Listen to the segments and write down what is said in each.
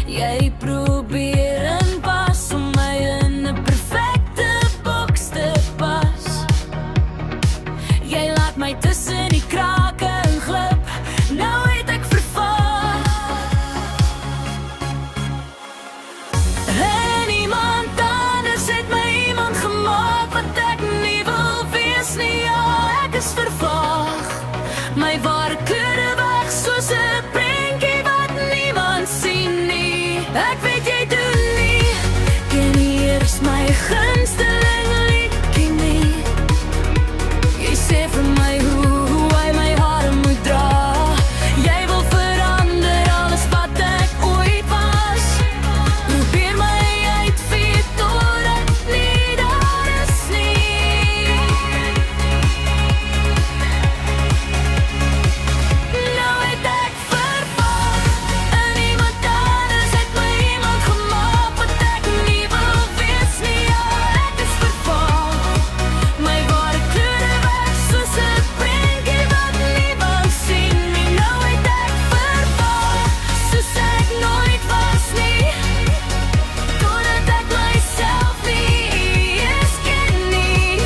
Jy probeer inpas om my in 'n perfekte boks te pas. Jy laat my tussen die krake inglip, nou het ek verval. En iemand anders het my iemand gemaak wat ek nie wil wees nie. Ja, ek is vervaag, my ware kleure weg soos 'n prentjie wat niemand sien nie. Ek weet jy doen nie, ken hier is my gunsteling liedjie nie. Jy sê vir my hoe hy my hare moet dra. Jy wil verander alles wat ek ooit was. Probeer my uitvee totdat nie daar is nie. Nou het ek verval en iemand anders het my iemand gemaak wat ek nie wil wees nie. Ja, ek is verval, my ware kleure weg soos 'n prentjie wat niemand sien nie. Nou het ek verval, soos ek nooit was nie, totdat ek myself nie eens ken nie.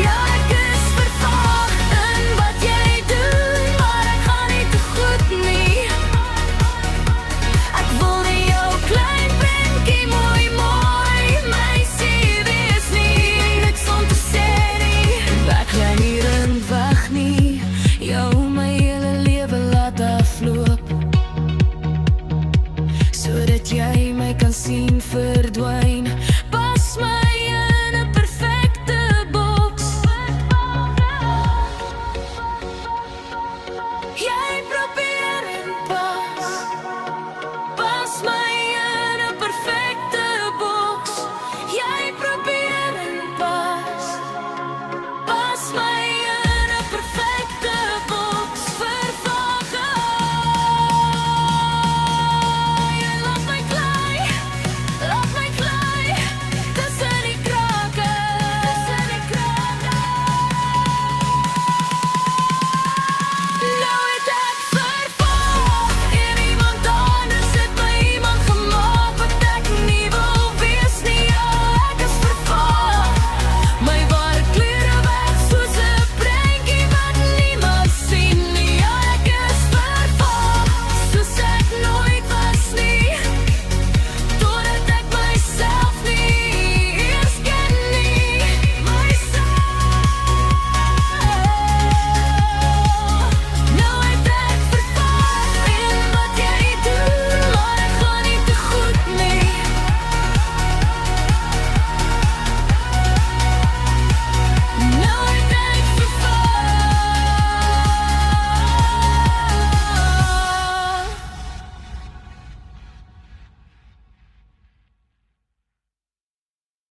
Ja, ek is verval in wat jy doen, maar ek gaan nie te goed nie. Ek wil nie jou klein prentjie mooi meisie wees nie. Niks om te sê nie, ek lê hier en weg nie. Jou